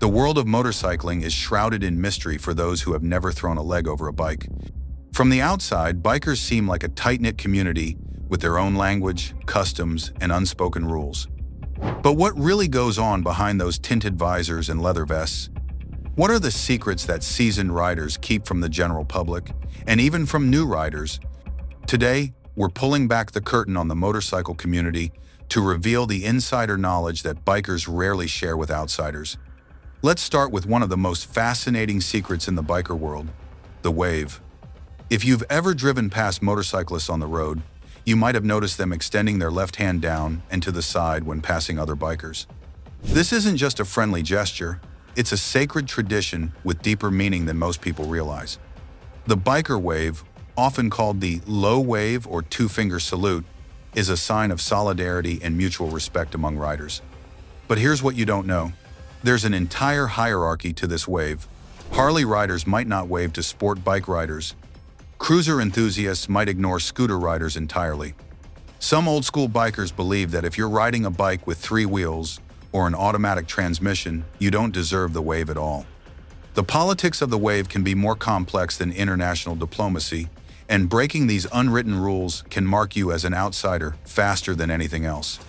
The world of motorcycling is shrouded in mystery for those who have never thrown a leg over a bike. From the outside, bikers seem like a tight-knit community with their own language, customs, and unspoken rules. But what really goes on behind those tinted visors and leather vests? What are the secrets that seasoned riders keep from the general public, and even from new riders? Today, we're pulling back the curtain on the motorcycle community to reveal the insider knowledge that bikers rarely share with outsiders. Let's start with one of the most fascinating secrets in the biker world, the wave. If you've ever driven past motorcyclists on the road, you might have noticed them extending their left hand down and to the side when passing other bikers. This isn't just a friendly gesture, it's a sacred tradition with deeper meaning than most people realize. The biker wave, often called the low wave or two-finger salute, is a sign of solidarity and mutual respect among riders. But here's what you don't know. There's an entire hierarchy to this wave. Harley riders might not wave to sport bike riders. Cruiser enthusiasts might ignore scooter riders entirely. Some old-school bikers believe that if you're riding a bike with 3 wheels or an automatic transmission, you don't deserve the wave at all. The politics of the wave can be more complex than international diplomacy, and breaking these unwritten rules can mark you as an outsider faster than anything else.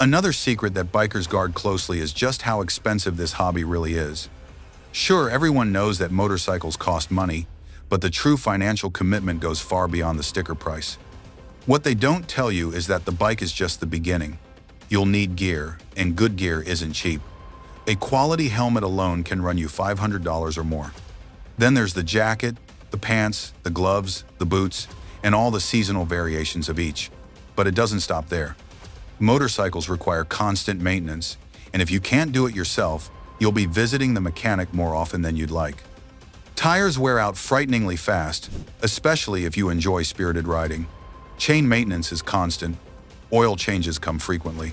Another secret that bikers guard closely is just how expensive this hobby really is. Sure, everyone knows that motorcycles cost money, but the true financial commitment goes far beyond the sticker price. What they don't tell you is that the bike is just the beginning. You'll need gear, and good gear isn't cheap. A quality helmet alone can run you $500 or more. Then there's the jacket, the pants, the gloves, the boots, and all the seasonal variations of each. But it doesn't stop there. Motorcycles require constant maintenance, and if you can't do it yourself, you'll be visiting the mechanic more often than you'd like. Tires wear out frighteningly fast, especially if you enjoy spirited riding. Chain maintenance is constant. Oil changes come frequently.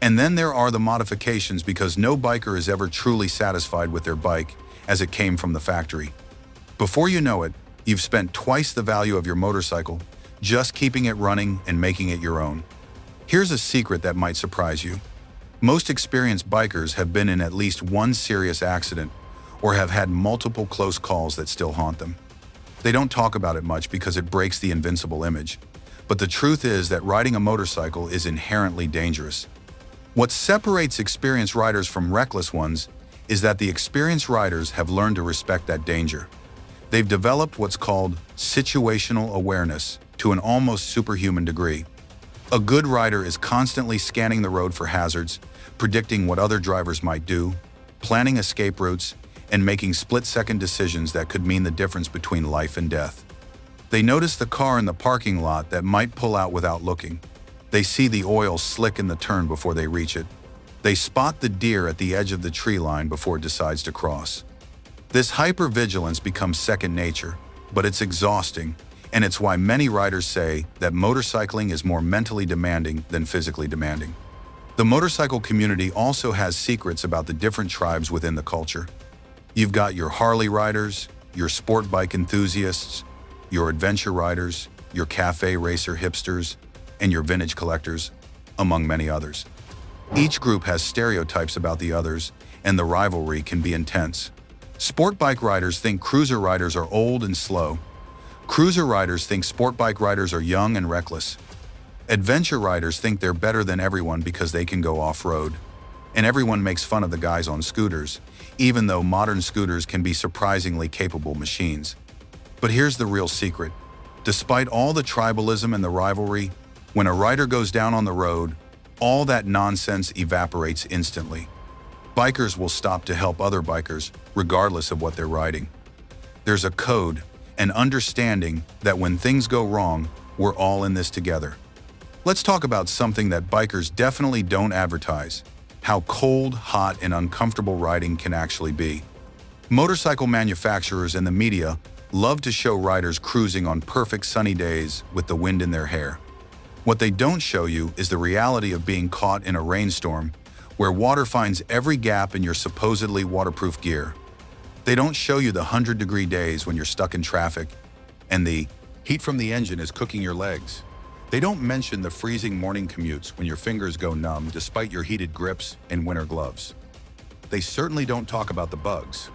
And then there are the modifications, because no biker is ever truly satisfied with their bike as it came from the factory. Before you know it, you've spent twice the value of your motorcycle just keeping it running and making it your own. Here's a secret that might surprise you. Most experienced bikers have been in at least one serious accident or have had multiple close calls that still haunt them. They don't talk about it much because it breaks the invincible image. But the truth is that riding a motorcycle is inherently dangerous. What separates experienced riders from reckless ones is that the experienced riders have learned to respect that danger. They've developed what's called situational awareness to an almost superhuman degree. A good rider is constantly scanning the road for hazards, predicting what other drivers might do, planning escape routes, and making split-second decisions that could mean the difference between life and death. They notice the car in the parking lot that might pull out without looking. They see the oil slick in the turn before they reach it. They spot the deer at the edge of the tree line before it decides to cross. This hypervigilance becomes second nature, but it's exhausting, and it's why many riders say that motorcycling is more mentally demanding than physically demanding. The motorcycle community also has secrets about the different tribes within the culture. You've got your Harley riders, your sport bike enthusiasts, your adventure riders, your cafe racer hipsters, and your vintage collectors, among many others. Each group has stereotypes about the others, and the rivalry can be intense. Sport bike riders think cruiser riders are old and slow. Cruiser riders think sport bike riders are young and reckless. Adventure riders think they're better than everyone because they can go off-road. And everyone makes fun of the guys on scooters, even though modern scooters can be surprisingly capable machines. But here's the real secret. Despite all the tribalism and the rivalry, when a rider goes down on the road, all that nonsense evaporates instantly. Bikers will stop to help other bikers, regardless of what they're riding. There's a code, an understanding that when things go wrong, we're all in this together. Let's talk about something that bikers definitely don't advertise: how cold, hot, and uncomfortable riding can actually be. Motorcycle manufacturers and the media love to show riders cruising on perfect sunny days with the wind in their hair. What they don't show you is the reality of being caught in a rainstorm where water finds every gap in your supposedly waterproof gear. They don't show you the 100-degree days when you're stuck in traffic and the heat from the engine is cooking your legs. They don't mention the freezing morning commutes when your fingers go numb despite your heated grips and winter gloves. they certainly don't talk about the bugs.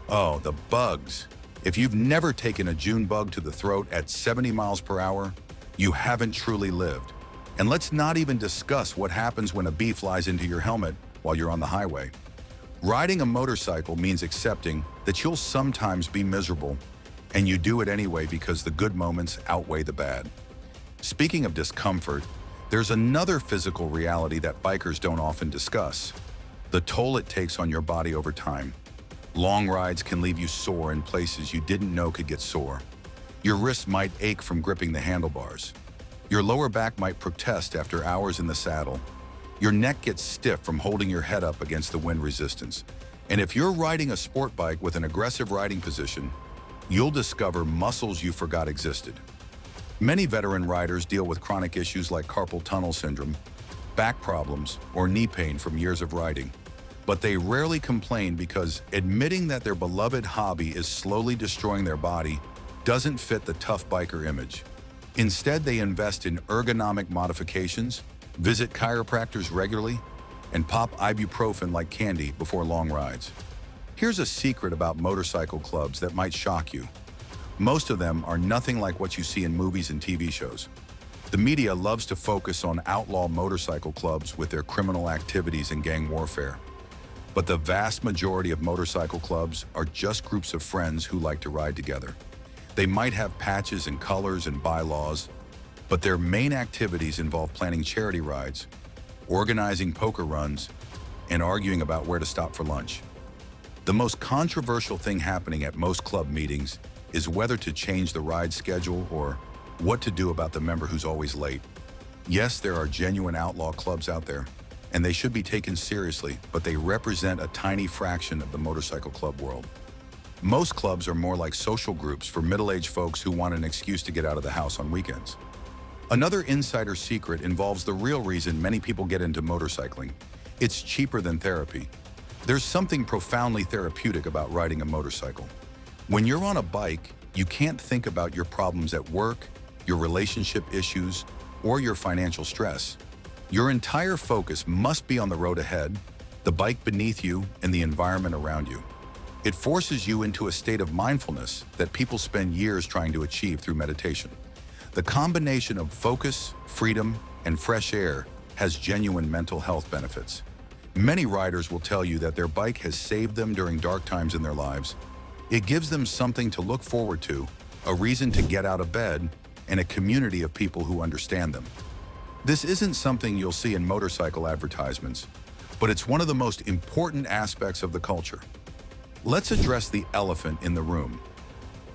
Oh, the bugs. If you've never taken a June bug to the throat at 70 miles per hour, you haven't truly lived. And let's not even discuss what happens when a bee flies into your helmet while you're on the highway. Riding a motorcycle means accepting that you'll sometimes be miserable, and you do it anyway because the good moments outweigh the bad. Speaking of discomfort, there's another physical reality that bikers don't often discuss: the toll it takes on your body over time. Long rides can leave you sore in places you didn't know could get sore. Your wrists might ache from gripping the handlebars. Your lower back might protest after hours in the saddle. Your neck gets stiff from holding your head up against the wind resistance. And if you're riding a sport bike with an aggressive riding position, you'll discover muscles you forgot existed. Many veteran riders deal with chronic issues like carpal tunnel syndrome, back problems, or knee pain from years of riding. But they rarely complain because admitting that their beloved hobby is slowly destroying their body doesn't fit the tough biker image. Instead, they invest in ergonomic modifications, visit chiropractors regularly, and pop ibuprofen like candy before long rides. Here's a secret about motorcycle clubs that might shock you. Most of them are nothing like what you see in movies and TV shows. The media loves to focus on outlaw motorcycle clubs with their criminal activities and gang warfare. But the vast majority of motorcycle clubs are just groups of friends who like to ride together. They might have patches and colors and bylaws, but their main activities involve planning charity rides, organizing poker runs, and arguing about where to stop for lunch. The most controversial thing happening at most club meetings is whether to change the ride schedule or what to do about the member who's always late. Yes, there are genuine outlaw clubs out there, and they should be taken seriously, but they represent a tiny fraction of the motorcycle club world. Most clubs are more like social groups for middle-aged folks who want an excuse to get out of the house on weekends. Another insider secret involves the real reason many people get into motorcycling. It's cheaper than therapy. There's something profoundly therapeutic about riding a motorcycle. When you're on a bike, you can't think about your problems at work, your relationship issues, or your financial stress. Your entire focus must be on the road ahead, the bike beneath you, and the environment around you. It forces you into a state of mindfulness that people spend years trying to achieve through meditation. The combination of focus, freedom, and fresh air has genuine mental health benefits. Many riders will tell you that their bike has saved them during dark times in their lives. It gives them something to look forward to, a reason to get out of bed, and a community of people who understand them. This isn't something you'll see in motorcycle advertisements, but it's one of the most important aspects of the culture. Let's address the elephant in the room: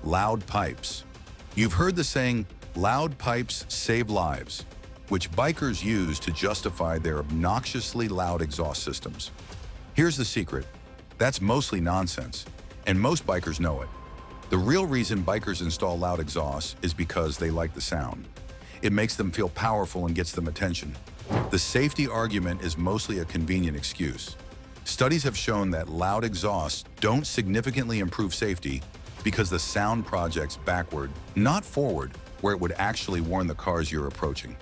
loud pipes. You've heard the saying, "Loud pipes save lives," which bikers use to justify their obnoxiously loud exhaust systems. Here's the secret: that's mostly nonsense, and most bikers know it. The real reason bikers install loud exhausts is because they like the sound. It makes them feel powerful and gets them attention. The safety argument is mostly a convenient excuse. Studies have shown that loud exhausts don't significantly improve safety because the sound projects backward, not forward, where it would actually warn the cars you're approaching.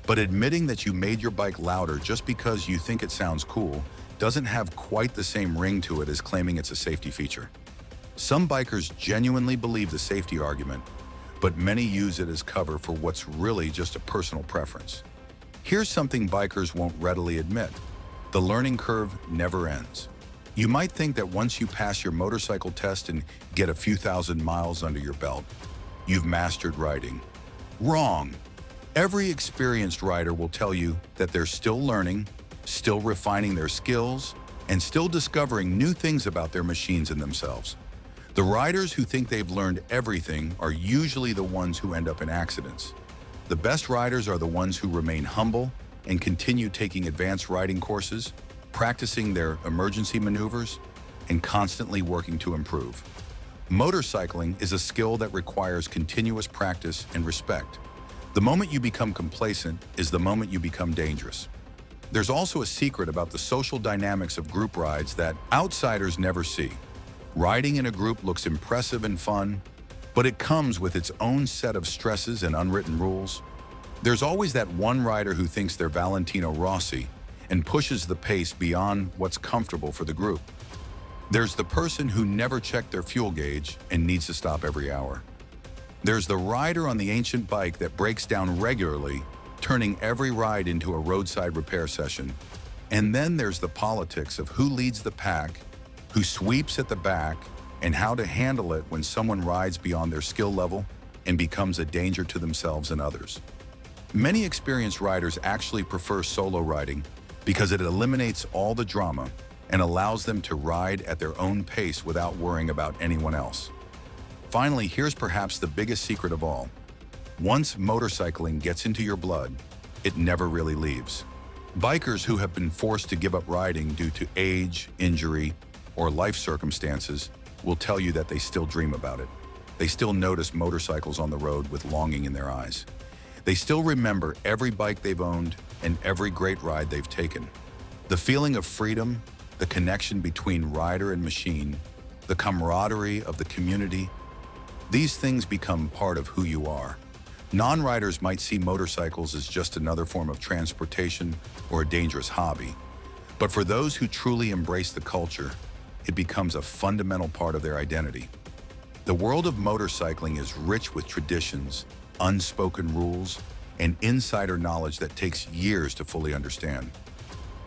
But admitting that you made your bike louder just because you think it sounds cool doesn't have quite the same ring to it as claiming it's a safety feature. Some bikers genuinely believe the safety argument, but many use it as cover for what's really just a personal preference. Here's something bikers won't readily admit: the learning curve never ends. You might think that once you pass your motorcycle test and get a few thousand miles under your belt, you've mastered riding. Wrong. Every experienced rider will tell you that they're still learning, still refining their skills, and still discovering new things about their machines and themselves. The riders who think they've learned everything are usually the ones who end up in accidents. The best riders are the ones who remain humble and continue taking advanced riding courses, practicing their emergency maneuvers, and constantly working to improve. Motorcycling is a skill that requires continuous practice and respect. The moment you become complacent is the moment you become dangerous. There's also a secret about the social dynamics of group rides that outsiders never see. Riding in a group looks impressive and fun, but it comes with its own set of stresses and unwritten rules. There's always that one rider who thinks they're Valentino Rossi and pushes the pace beyond what's comfortable for the group. There's the person who never checked their fuel gauge and needs to stop every hour. There's the rider on the ancient bike that breaks down regularly, turning every ride into a roadside repair session. And then there's the politics of who leads the pack, who sweeps at the back, and how to handle it when someone rides beyond their skill level and becomes a danger to themselves and others. Many experienced riders actually prefer solo riding because it eliminates all the drama and allows them to ride at their own pace without worrying about anyone else. Finally, here's perhaps the biggest secret of all. Once motorcycling gets into your blood, it never really leaves. Bikers who have been forced to give up riding due to age, injury, or life circumstances will tell you that they still dream about it. They still notice motorcycles on the road with longing in their eyes. They still remember every bike they've owned and every great ride they've taken. The feeling of freedom, the connection between rider and machine, the camaraderie of the community, these things become part of who you are. Non-riders might see motorcycles as just another form of transportation or a dangerous hobby. But for those who truly embrace the culture, it becomes a fundamental part of their identity. The world of motorcycling is rich with traditions, unspoken rules, and insider knowledge that takes years to fully understand.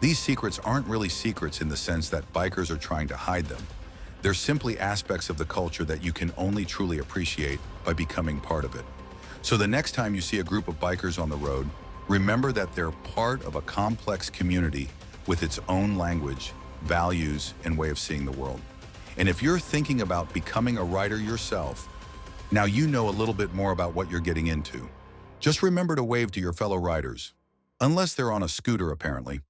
These secrets aren't really secrets in the sense that bikers are trying to hide them. They're simply aspects of the culture that you can only truly appreciate by becoming part of it. So the next time you see a group of bikers on the road, remember that they're part of a complex community with its own language, values, and way of seeing the world. And if you're thinking about becoming a rider yourself, now you know a little bit more about what you're getting into. Just remember to wave to your fellow riders. Unless they're on a scooter, apparently.